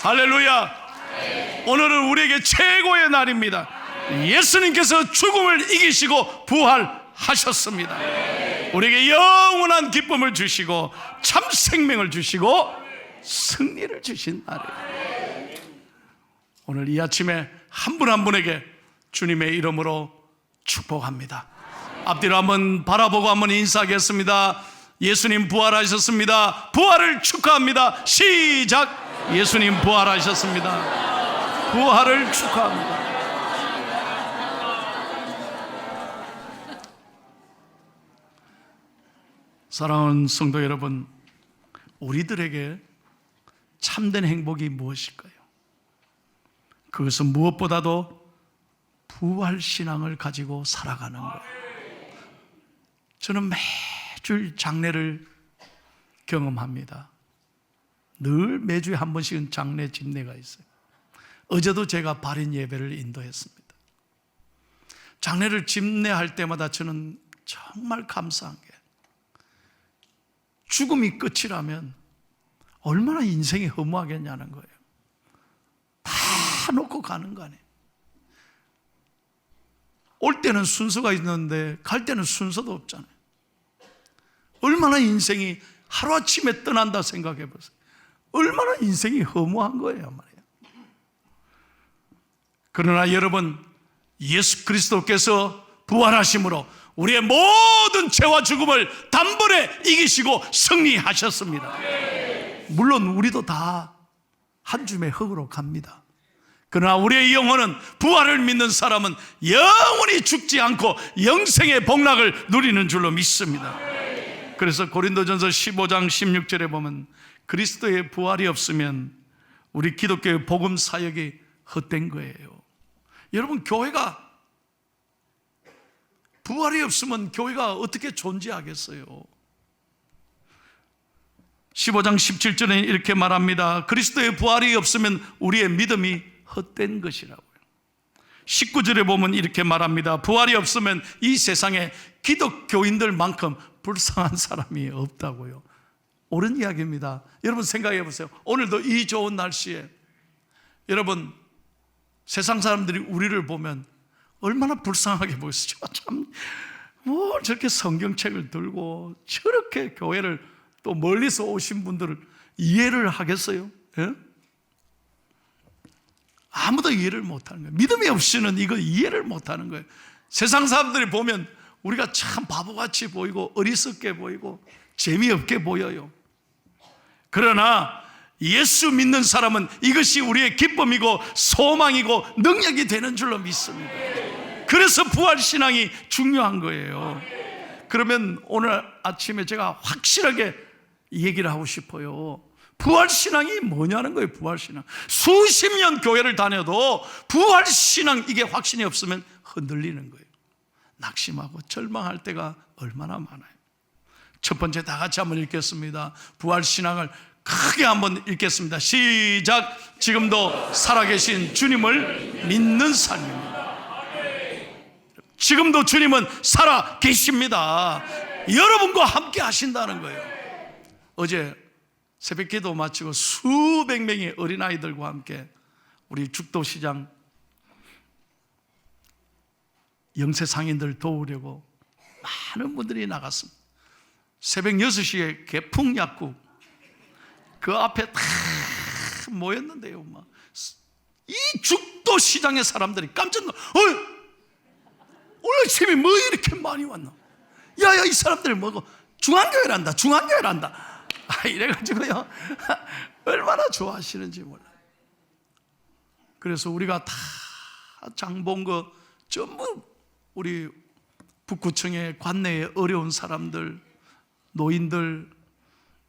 할렐루야. 오늘은 우리에게 최고의 날입니다. 예수님께서 죽음을 이기시고 부활하셨습니다. 우리에게 영원한 기쁨을 주시고 참 생명을 주시고 승리를 주신 날이에요. 오늘 이 아침에 한 분 한 분에게 주님의 이름으로 축복합니다. 앞뒤로 한번 바라보고 한번 인사하겠습니다. 예수님 부활하셨습니다. 부활을 축하합니다. 시작. 예수님 부활하셨습니다. 부활을 축하합니다. 사랑하는 성도 여러분, 우리들에게 참된 행복이 무엇일까요? 그것은 무엇보다도 부활신앙을 가지고 살아가는 거예요. 저는 매주 장례를 경험합니다. 늘 매주에 한 번씩은 장례 집례가 있어요. 어제도 제가 발인 예배를 인도했습니다. 장례를 집례할 때마다 저는 정말 감사한 게, 죽음이 끝이라면 얼마나 인생이 허무하겠냐는 거예요. 다 놓고 가는 거 아니에요. 올 때는 순서가 있는데 갈 때는 순서도 없잖아요. 얼마나 인생이 하루아침에 떠난다 생각해 보세요. 얼마나 인생이 허무한 거예요 말이에요. 그러나 여러분, 예수 그리스도께서 부활하심으로 우리의 모든 죄와 죽음을 단번에 이기시고 승리하셨습니다. 물론 우리도 다 한 줌의 흙으로 갑니다. 그러나 우리의 영혼은, 부활을 믿는 사람은 영원히 죽지 않고 영생의 복락을 누리는 줄로 믿습니다. 그래서 고린도전서 15장 16절에 보면 그리스도의 부활이 없으면 우리 기독교의 복음 사역이 헛된 거예요. 여러분, 교회가 부활이 없으면 교회가 어떻게 존재하겠어요? 15장 17절에 이렇게 말합니다. 그리스도의 부활이 없으면 우리의 믿음이 헛된 것이라고요. 19절에 보면 이렇게 말합니다. 부활이 없으면 이 세상에 기독교인들만큼 불쌍한 사람이 없다고요. 옳은 이야기입니다. 여러분 생각해 보세요. 오늘도 이 좋은 날씨에 여러분, 세상 사람들이 우리를 보면 얼마나 불쌍하게 보이시죠? 참, 뭐 저렇게 성경책을 들고 저렇게 교회를 또 멀리서 오신 분들을 이해를 하겠어요? 예? 아무도 이해를 못하는 거예요. 믿음이 없이는 이거 이해를 못하는 거예요. 세상 사람들이 보면 우리가 참 바보같이 보이고 어리석게 보이고 재미없게 보여요. 그러나 예수 믿는 사람은 이것이 우리의 기쁨이고 소망이고 능력이 되는 줄로 믿습니다. 그래서 부활신앙이 중요한 거예요. 그러면 오늘 아침에 제가 확실하게 얘기를 하고 싶어요. 부활신앙이 뭐냐는 거예요. 부활신앙. 수십 년 교회를 다녀도 부활신앙 이게 확신이 없으면 흔들리는 거예요. 낙심하고 절망할 때가 얼마나 많아요. 첫 번째 다 같이 한번 읽겠습니다. 부활신앙을 크게 한번 읽겠습니다. 시작. 지금도 살아계신 주님을 믿는 삶입니다. 지금도 주님은 살아계십니다. 여러분과 함께 하신다는 거예요. 어제 새벽기도 마치고 수백 명의 어린아이들과 함께 우리 죽도시장 영세 상인들 도우려고 많은 분들이 나갔습니다. 새벽 6시에 개풍약국 그 앞에 다 모였는데요. 막 이 죽도시장의 사람들이 깜짝 놀라. 오늘 아침에 뭐 이렇게 많이 왔나? 야야, 이 사람들 뭐고 중앙교회란다, 중앙교회란다. 이래가지고요, 얼마나 좋아하시는지 몰라요. 그래서 우리가 다 장 본 거 전부 우리 북구청의 관내에 어려운 사람들, 노인들,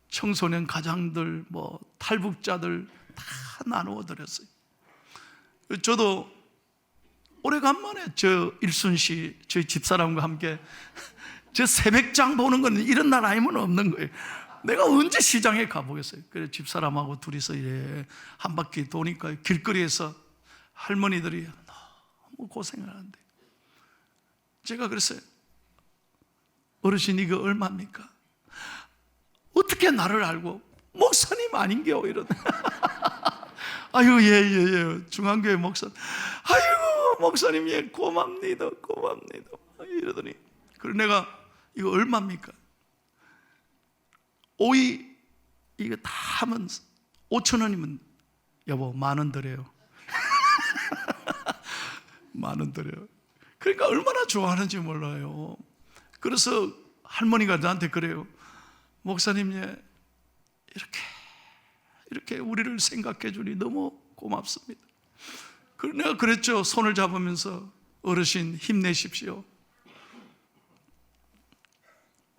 청소년 가장들, 뭐 탈북자들 다 나누어 드렸어요. 저도 오래간만에 저 일순씨 저희 집사람과 함께 저 새벽장 보는 건 이런 날 아니면 없는 거예요. 내가 언제 시장에 가보겠어요. 그래 집사람하고 둘이서 이래 한 바퀴 도니까 길거리에서 할머니들이 너무 고생을 하는데 제가 그랬어요. 어르신 이거 얼마입니까? 어떻게 나를 알고 목사님 아닌겨? 이러다. 아유, 예. 중앙교회 목사. 아유, 목사님, 예, 고맙니다. 이러더니. 그리고 내가, 이거 얼마입니까? 오이, 이거 다 하면 5,000원이면, 여보, 10,000원 드려요. 10,000원 드려요. 그러니까 얼마나 좋아하는지 몰라요. 그래서 할머니가 나한테 그래요. 목사님, 예, 이렇게 우리를 생각해 주니 너무 고맙습니다. 그래서 내가 그랬죠. 손을 잡으면서, 어르신 힘내십시오.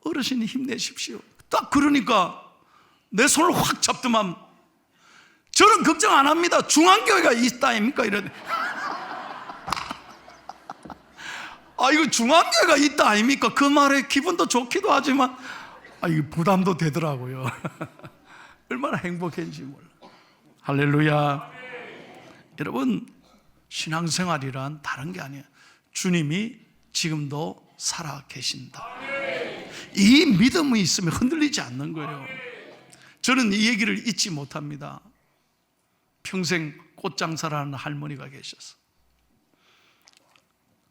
어르신이 힘내십시오. 딱 그러니까 내 손을 확 잡더만, 저는 걱정 안 합니다. 중앙교회가 있다 아닙니까? 이러네. 아, 이거 중앙교회가 있다 아닙니까? 그 말에 기분도 좋기도 하지만, 이거 부담도 되더라고요. 얼마나 행복했는지 몰라. 할렐루야. 여러분, 신앙생활이란 다른 게 아니에요. 주님이 지금도 살아 계신다. 이 믿음이 있으면 흔들리지 않는 거예요. 저는 이 얘기를 잊지 못합니다. 평생 꽃장사를 하는 할머니가 계셔서,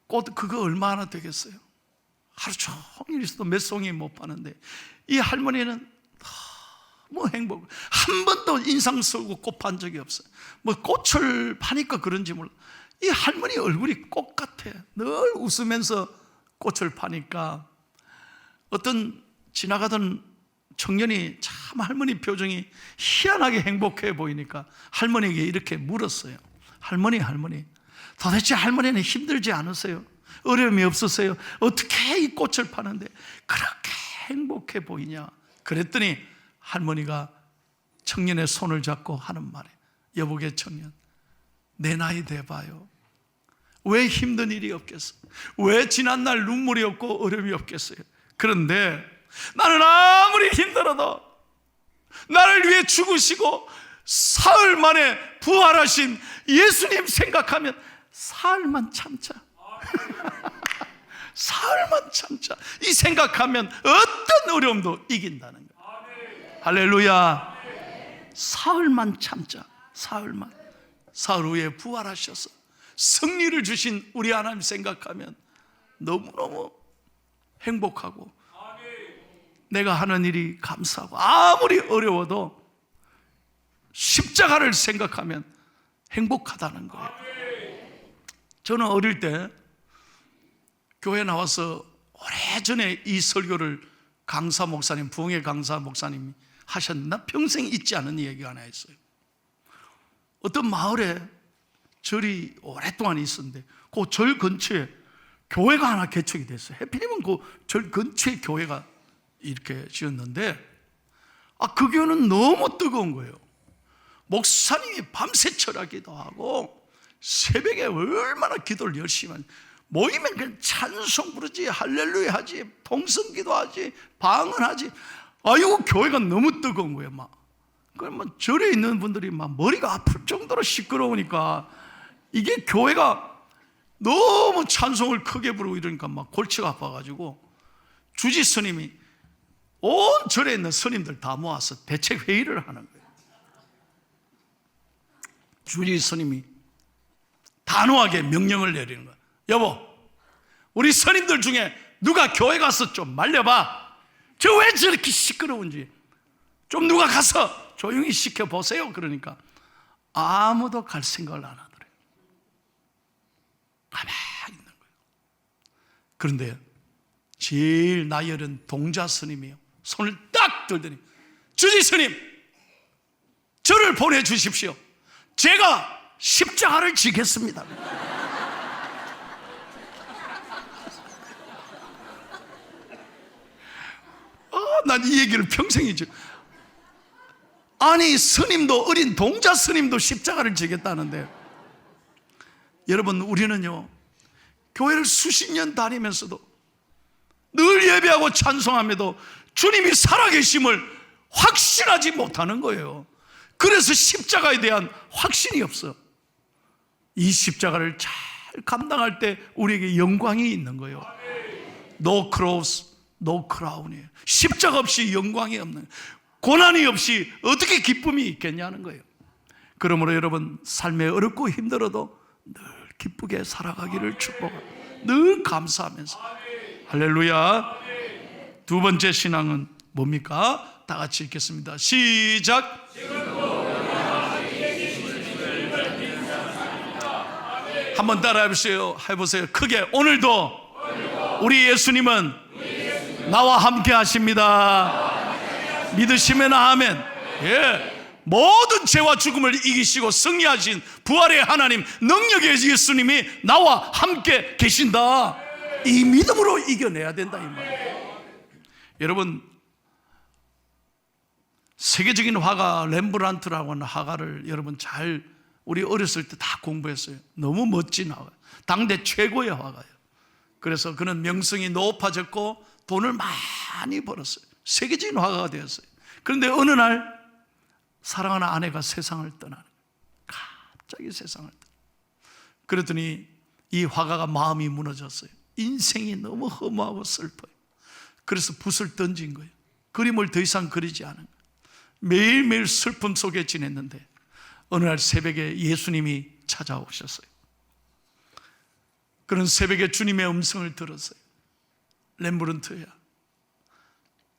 꽃 그거 얼마나 되겠어요? 하루 종일 있어도 몇 송이 못 파는데, 이 할머니는 너무 행복. 한 번도 인상 쓰고 꽃 판 적이 없어요. 뭐 꽃을 파니까 그런지 몰라. 이 할머니 얼굴이 꽃 같아. 늘 웃으면서 꽃을 파니까 어떤 지나가던 청년이 참 할머니 표정이 희한하게 행복해 보이니까 할머니에게 이렇게 물었어요. 할머니, 도대체 할머니는 힘들지 않으세요? 어려움이 없으세요? 어떻게 이 꽃을 파는데 그렇게 행복해 보이냐? 그랬더니 할머니가 청년의 손을 잡고 하는 말이에요. 여보게 청년, 내 나이 돼봐요. 왜 힘든 일이 없겠어? 왜 지난날 눈물이 없고 어려움이 없겠어요? 그런데 나는 아무리 힘들어도 나를 위해 죽으시고 사흘 만에 부활하신 예수님 생각하면 사흘만 참자. 사흘만 참자. 이 생각하면 어떤 어려움도 이긴다는 거예요. 할렐루야. 사흘만 참자. 사흘만. 사흘 후에 부활하셔서 승리를 주신 우리 하나님 생각하면 너무너무 행복하고, 내가 하는 일이 감사하고, 아무리 어려워도 십자가를 생각하면 행복하다는 거예요. 저는 어릴 때 교회 나와서 오래전에 이 설교를 강사 목사님, 부흥회 강사 목사님이 하셨나 평생 잊지 않은 얘기가 하나 있어요. 어떤 마을에 절이 오랫동안 있었는데 그 절 근처에 교회가 하나 개척이 됐어요. 해피님은 그 절 근처에 교회가 이렇게 지었는데, 그 교회는 너무 뜨거운 거예요. 목사님이 밤새 철학기도 하고 새벽에 얼마나 기도를 열심히 하지. 모이면 그냥 찬송 부르지, 할렐루야 하지, 통성기도 하지, 방언하지. 아이고, 교회가 너무 뜨거운 거예요. 그러면 절에 있는 분들이 막 머리가 아플 정도로 시끄러우니까, 이게 교회가 너무 찬송을 크게 부르고 이러니까 막 골치가 아파가지고 주지 스님이 온 절에 있는 스님들 다 모아서 대책 회의를 하는 거예요. 주지 스님이 단호하게 명령을 내리는 거예요. 여보, 우리 스님들 중에 누가 교회 가서 좀 말려봐. 저 왜 저렇게 시끄러운지 좀 누가 가서 조용히 시켜보세요. 그러니까 아무도 갈 생각을 안 하더래요. 가만히 있는 거예요. 그런데 제일 나이 어린 동자 스님이요, 손을 딱 들더니, 주지 스님, 저를 보내주십시오. 제가 십자가를 지겠습니다. 난 이 얘기를 평생 잊죠. 아니, 스님도, 어린 동자 스님도 십자가를 지겠다는데, 여러분, 우리는요, 교회를 수십 년 다니면서도 늘 예배하고 찬송함에도 주님이 살아계심을 확신하지 못하는 거예요. 그래서 십자가에 대한 확신이 없어. 이 십자가를 잘 감당할 때 우리에게 영광이 있는 거예요. No cross, no crown이에요. 십자가 없이 영광이 없는, 고난이 없이 어떻게 기쁨이 있겠냐는 거예요. 그러므로 여러분 삶에 어렵고 힘들어도 늘 기쁘게 살아가기를 축복합니다. 늘 감사하면서. 할렐루야. 두 번째 신앙은 뭡니까? 다 같이 읽겠습니다. 시작. 한번 따라해 보세요. 해보세요. 크게. 오늘도 우리 예수님은 나와 함께 하십니다. 믿으시면 아멘. 예. 모든 죄와 죽음을 이기시고 승리하신 부활의 하나님, 능력의 예수님이 나와 함께 계신다. 이 믿음으로 이겨내야 된다 이 말이에요. 여러분, 세계적인 화가 렘브란트라고 하는 화가를 여러분 잘 우리 어렸을 때 다 공부했어요. 너무 멋진 화가, 당대 최고의 화가예요. 그래서 그는 명성이 높아졌고 돈을 많이 벌었어요. 세계적인 화가가 되었어요. 그런데 어느 날 사랑하는 아내가 세상을 떠나는 거예요. 갑자기 세상을 떠나요. 그랬더니 이 화가가 마음이 무너졌어요. 인생이 너무 허무하고 슬퍼요. 그래서 붓을 던진 거예요. 그림을 더 이상 그리지 않은 거예요. 매일매일 슬픔 속에 지냈는데 어느 날 새벽에 예수님이 찾아오셨어요. 그런 새벽에 주님의 음성을 들었어요. 렘브란트야,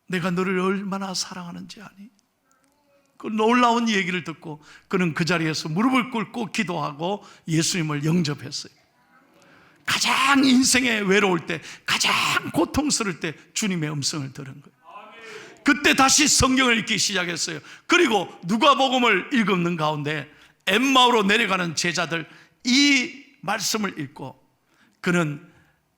내가 너를 얼마나 사랑하는지 아니? 그 놀라운 얘기를 듣고 그는 그 자리에서 무릎을 꿇고 기도하고 예수님을 영접했어요. 가장 인생에 외로울 때, 가장 고통스러울 때 주님의 음성을 들은 거예요. 그때 다시 성경을 읽기 시작했어요. 그리고 누가복음을 읽는 가운데 엠마오로 내려가는 제자들 이 말씀을 읽고 그는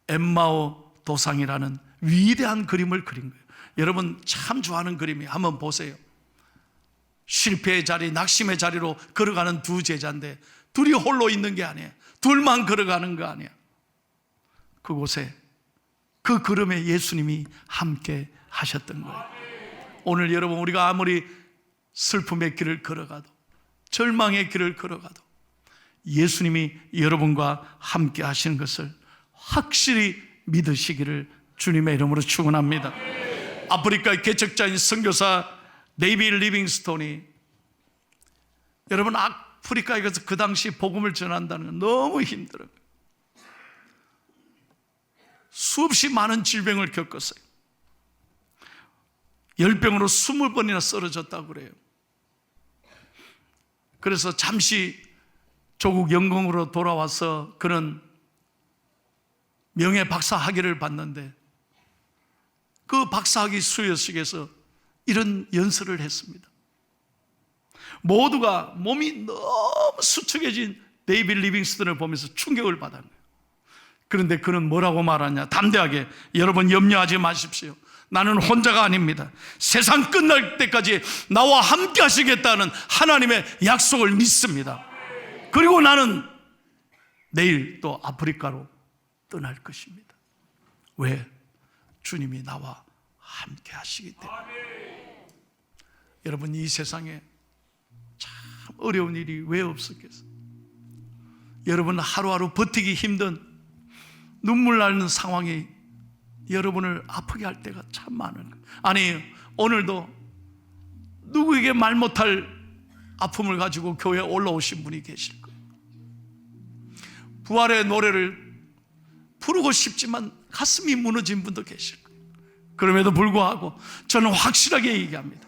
엠마오 도상이라는 위대한 그림을 그린 거예요. 여러분 참 좋아하는 그림이, 한번 보세요. 실패의 자리, 낙심의 자리로 걸어가는 두 제자인데 둘이 홀로 있는 게 아니에요. 둘만 걸어가는 거 아니에요. 그곳에 그 걸음에 예수님이 함께 하셨던 거예요. 오늘 여러분 우리가 아무리 슬픔의 길을 걸어가도, 절망의 길을 걸어가도 예수님이 여러분과 함께 하시는 것을 확실히 믿으시기를 주님의 이름으로 축원합니다. 아프리카의 개척자인 선교사 데이비드 리빙스톤이, 여러분 아프리카에 가서 그 당시 복음을 전한다는 건 너무 힘들어요. 수없이 많은 질병을 겪었어요. 열병으로 20번이나 쓰러졌다고 그래요. 그래서 잠시 조국 영광으로 돌아와서 그는 명예 박사 학위를 받는데 그 박사학위 수여식에서 이런 연설을 했습니다. 모두가 몸이 너무 수척해진 데이비드 리빙스턴을 보면서 충격을 받은 거예요. 그런데 그는 뭐라고 말하냐? 담대하게, 여러분 염려하지 마십시오. 나는 혼자가 아닙니다. 세상 끝날 때까지 나와 함께 하시겠다는 하나님의 약속을 믿습니다. 그리고 나는 내일 또 아프리카로 떠날 것입니다. 왜? 주님이 나와 함께 하시기 때문에. 여러분 이 세상에 참 어려운 일이 왜 없었겠어요? 여러분 하루하루 버티기 힘든 눈물 나는 상황이 여러분을 아프게 할 때가 참 많은 거예요. 아니 오늘도 누구에게 말 못할 아픔을 가지고 교회에 올라오신 분이 계실 거예요. 부활의 노래를 부르고 싶지만 가슴이 무너진 분도 계실 거예요. 그럼에도 불구하고 저는 확실하게 얘기합니다.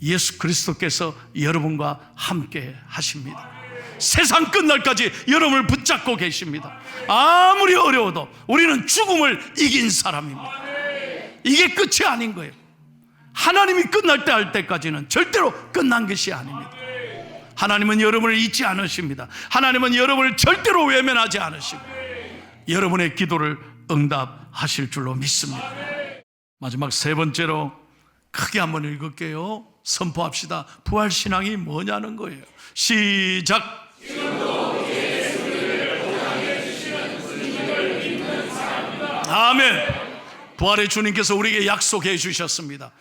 예수 그리스도께서 여러분과 함께 하십니다. 세상 끝날까지 여러분을 붙잡고 계십니다. 아무리 어려워도 우리는 죽음을 이긴 사람입니다. 이게 끝이 아닌 거예요. 하나님이 끝날 때 할 때까지는 절대로 끝난 것이 아닙니다. 하나님은 여러분을 잊지 않으십니다. 하나님은 여러분을 절대로 외면하지 않으시고 여러분의 기도를 응답하실 줄로 믿습니다. 마지막 세 번째로 크게 한번 읽을게요. 선포합시다. 부활신앙이 뭐냐는 거예요. 시작. 아멘. 부활의 주님께서 우리에게 약속해 주셨습니다.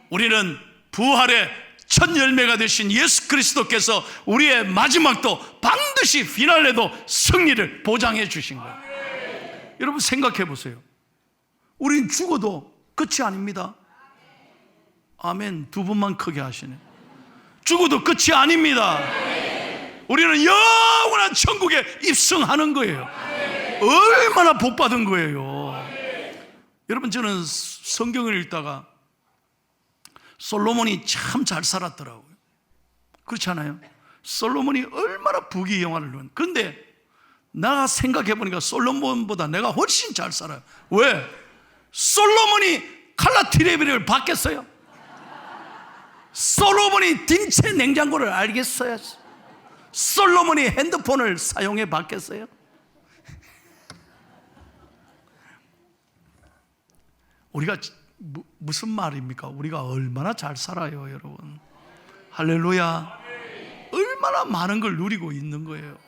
우리는 부활의 첫 열매가 되신 예수 그리스도께서 우리의 마지막도 반드시 피날레도 승리를 보장해 주신 거예요. 여러분 생각해 보세요. 우린 죽어도 끝이 아닙니다. 아멘. 두 분만 크게 하시네. 죽어도 끝이 아닙니다. 우리는 영원한 천국에 입성하는 거예요. 얼마나 복받은 거예요. 여러분, 저는 성경을 읽다가 솔로몬이 참 잘 살았더라고요. 그렇지 않아요? 솔로몬이 얼마나 부귀영화를 누렸는데, 그런데 내가 생각해보니까 솔로몬보다 내가 훨씬 잘 살아요. 왜? 솔로몬이 칼라 티레비를 받겠어요? 솔로몬이 딘체 냉장고를 알겠어요? 솔로몬이 핸드폰을 사용해 봤겠어요? 우리가 무슨 말입니까? 우리가 얼마나 잘 살아요, 여러분. 할렐루야. 얼마나 많은 걸 누리고 있는 거예요.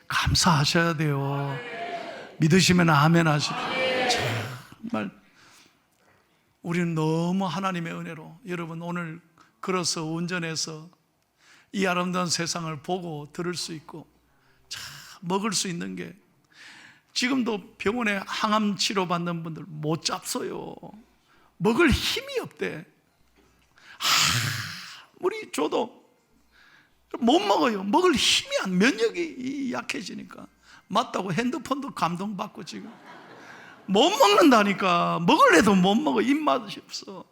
감사하셔야 돼요. 믿으시면 아멘 하십시오. 정말 우리는 너무 하나님의 은혜로, 여러분 오늘 걸어서 운전해서 이 아름다운 세상을 보고 들을 수 있고 참 먹을 수 있는 게, 지금도 병원에 항암 치료 받는 분들 못 잡서요. 먹을 힘이 없대. 아무리 줘도 못 먹어요. 먹을 힘이 안, 면역이 약해지니까. 맞다고 핸드폰도 감동받고 지금 못 먹는다니까. 먹을래도 못 먹어. 입맛이 없어.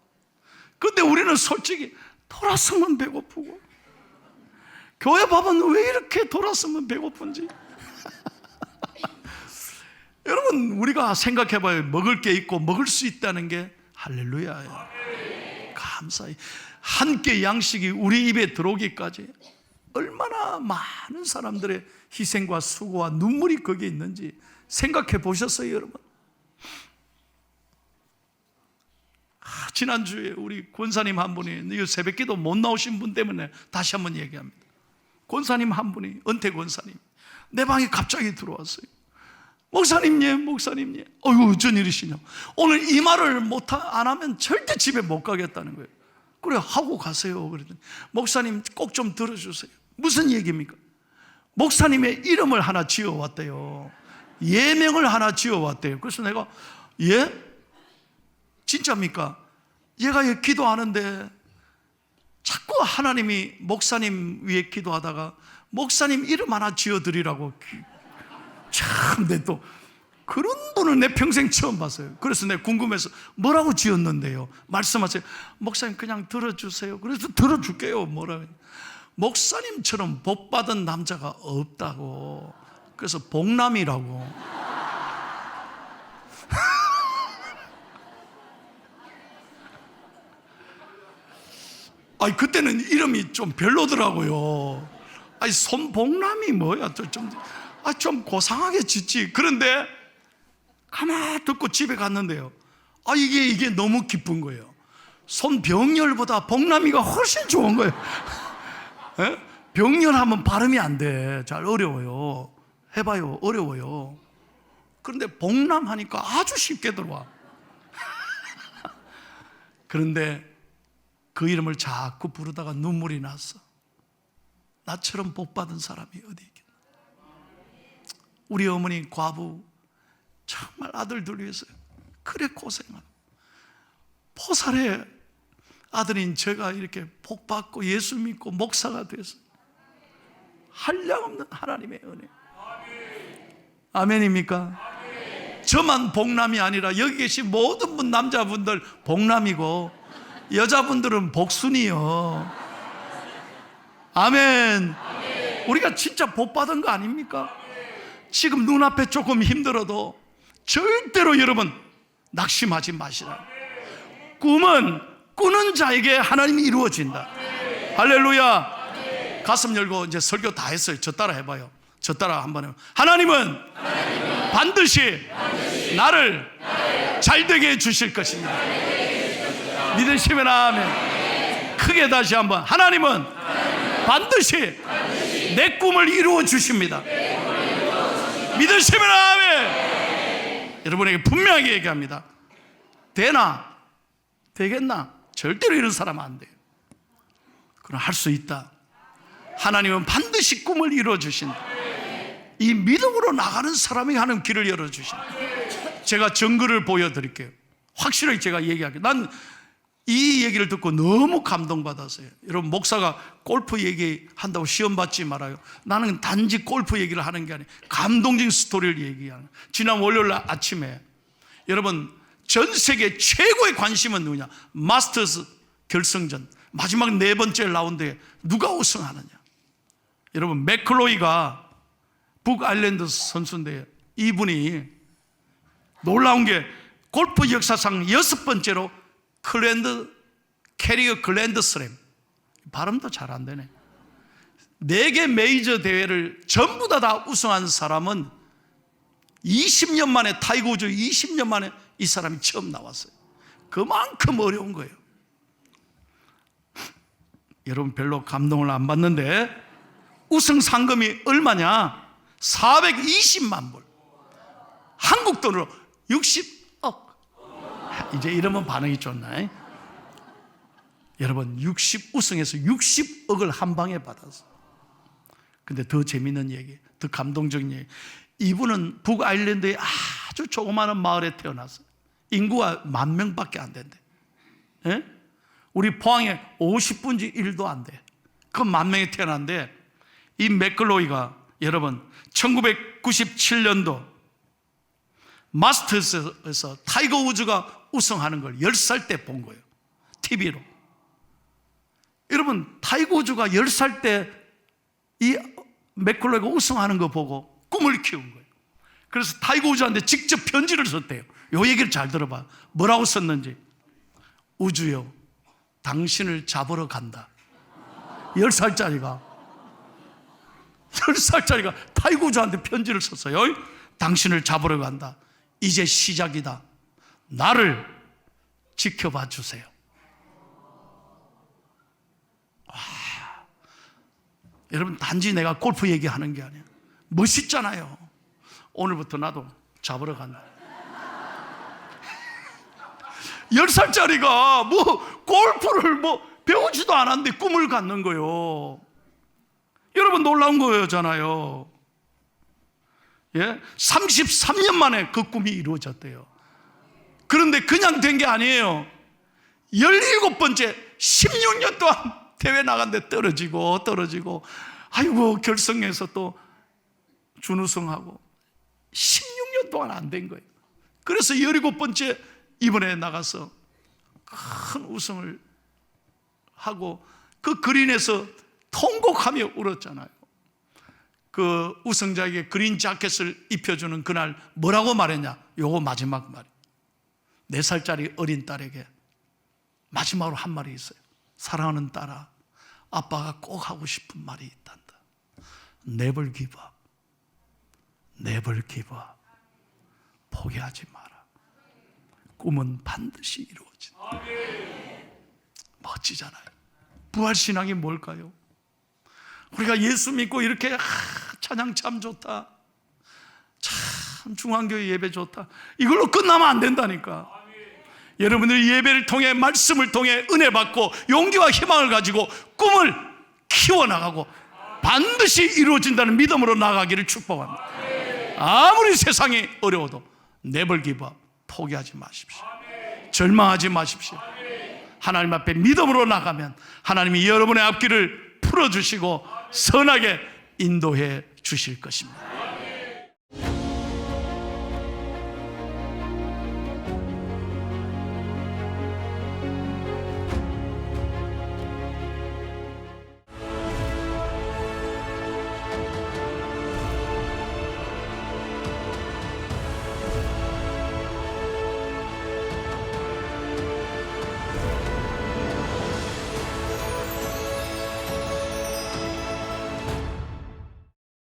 근데 우리는 솔직히 돌았으면 배고프고, 교회 밥은 왜 이렇게 돌았으면 배고픈지. 여러분, 우리가 생각해봐요. 먹을 게 있고 먹을 수 있다는 게 할렐루야예요. 감사히 한 끼 양식이 우리 입에 들어오기까지 얼마나 많은 사람들의 희생과 수고와 눈물이 거기에 있는지 생각해 보셨어요, 여러분? 지난주에 우리 권사님 한 분이, 새벽기도 못 나오신 분 때문에 다시 한번 얘기합니다. 권사님 한 분이, 은퇴 권사님, 내 방에 갑자기 들어왔어요. 목사님, 목사님, 어휴, 어쩐 일이시냐. 오늘 이 말을 안 하면 절대 집에 못 가겠다는 거예요. 그래, 하고 가세요. 그랬더니, 목사님 꼭 좀 들어주세요. 무슨 얘기입니까? 목사님의 이름을 하나 지어왔대요. 예명을 하나 지어왔대요. 그래서 내가, 예? 진짜입니까? 얘가 기도하는데 자꾸 하나님이 목사님 위에 기도하다가 목사님 이름 하나 지어드리라고. 참, 내 또 그런 분을 내 평생 처음 봤어요. 그래서 내가 궁금해서 뭐라고 지었는데요? 말씀하세요. 목사님 그냥 들어주세요. 그래서 들어줄게요. 뭐라고. 목사님처럼 복받은 남자가 없다고. 그래서 복남이라고. 아니, 그때는 이름이 좀 별로더라고요. 아니, 손복남이 뭐야? 좀 고상하게 짓지. 그런데 가만 듣고 집에 갔는데요, 이게 너무 기쁜 거예요. 손병렬보다 복남이가 훨씬 좋은 거예요. 에? 병렬하면 발음이 안 돼. 잘 어려워요. 해봐요. 어려워요. 그런데 복남 하니까 아주 쉽게 들어와. 그런데 그 이름을 자꾸 부르다가 눈물이 났어. 나처럼 복받은 사람이 어디 있겠나. 우리 어머니 과부, 정말 아들들 위해서 그래 고생하고, 포살의 아들인 제가 이렇게 복받고 예수 믿고 목사가 돼서 한량없는 하나님의 은혜. 아멘입니까? 저만 복남이 아니라 여기 계신 모든 분, 남자분들 복남이고 여자분들은 복순이요. 아멘. 우리가 진짜 복받은 거 아닙니까? 지금 눈앞에 조금 힘들어도 절대로 여러분 낙심하지 마시라. 꿈은 꾸는 자에게 하나님이 이루어진다. 할렐루야. 가슴 열고 이제 설교 다 했어요. 저 따라 해봐요. 저 따라 한번 해봐요. 하나님은 반드시 나를 잘되게 해주실 것입니다. 믿으시면 아멘. 크게 다시 한번. 하나님은 반드시 내 꿈을 이루어 주십니다. 믿으시면 아멘. 여러분에게 분명하게 얘기합니다. 되나? 되겠나? 절대로 이런 사람 안 돼요. 그럼 할 수 있다. 하나님은 반드시 꿈을 이루어 주신다. 이 믿음으로 나가는 사람이 하는 길을 열어 주신다. 제가 증거를 보여드릴게요. 확실하게 제가 얘기할게요. 난 이 얘기를 듣고 너무 감동받았어요. 여러분, 목사가 골프 얘기한다고 시험 받지 말아요. 나는 단지 골프 얘기를 하는 게 아니에요. 감동적인 스토리를 얘기하는. 지난 월요일 아침에 여러분, 전 세계 최고의 관심은 누구냐? 마스터스 결승전 마지막 4번째 라운드에 누가 우승하느냐? 여러분, 맥클로이가 북아일랜드 선수인데 이분이 놀라운 게 골프 역사상 6번째로 캐리어 글랜드 슬램, 발음도 잘 안 되네, 4개 메이저 대회를 전부 다 우승한 사람은 20년 만에, 타이거 우즈 20년 만에 이 사람이 처음 나왔어요. 그만큼 어려운 거예요. 여러분, 별로 감동을 안 받는데 우승 상금이 얼마냐? 420만 불, 한국 돈으로 60억. 이제 이러면 반응이 좋나? 여러분, 우승해서 60억을 한 방에 받았어. 근데 더 재밌는 얘기, 더 감동적인 얘기, 이분은 북아일랜드의 아주 조그마한 마을에 태어났어요. 인구가 10,000명밖에 안 된대. 예? 우리 포항에 50분지 1도 안 돼. 그 10,000명이 태어났는데, 이 맥클로이가 여러분 1997년도 마스터스에서 타이거 우즈가 우승하는 걸 10살 때 본 거예요, TV로. 여러분, 타이거 우즈가 10살 때 이 맥클로이가 우승하는 거 보고 꿈을 키운 거예요. 그래서 타이거 우즈한테 직접 편지를 썼대요. 요 얘기를 잘 들어봐. 뭐라고 썼는지. 우즈요, 당신을 잡으러 간다. 10살짜리가 타이거 우즈한테 편지를 썼어요. 당신을 잡으러 간다. 이제 시작이다. 나를 지켜봐 주세요. 여러분, 단지 내가 골프 얘기하는 게 아니에요. 멋있잖아요. 오늘부터 나도 잡으러 간다. 10살짜리가 뭐 골프를 배우지도 않았는데 꿈을 갖는 거예요. 여러분, 놀라운 거잖아요. 예? 33년 만에 그 꿈이 이루어졌대요. 그런데 그냥 된 게 아니에요. 17번째 16년 동안 대회 나갔는데 떨어지고 아이고, 결승에서 또 준우승하고 16년 동안 안 된 거예요. 그래서 17번째 이번에 나가서 큰 우승을 하고 그 그린에서 통곡하며 울었잖아요. 그 우승자에게 그린 자켓을 입혀주는 그날 뭐라고 말했냐? 요거 마지막 말이, 4살짜리 어린 딸에게 마지막으로 한 말이 있어요. 사랑하는 딸아, 아빠가 꼭 하고 싶은 말이 있단다. Never give up. Never give up. 포기하지 마라. 꿈은 반드시 이루어진다. 멋지잖아요. 부활신앙이 뭘까요? 우리가 예수 믿고 이렇게 찬양 참 좋다, 참 중앙교회 예배 좋다, 이걸로 끝나면 안 된다니까. 여러분들 예배를 통해, 말씀을 통해 은혜 받고 용기와 희망을 가지고 꿈을 키워나가고 반드시 이루어진다는 믿음으로 나가기를 축복합니다. 아무리 세상이 어려워도 never give up, 포기하지 마십시오. 절망하지 마십시오. 하나님 앞에 믿음으로 나가면 하나님이 여러분의 앞길을 풀어주시고 선하게 인도해 주실 것입니다.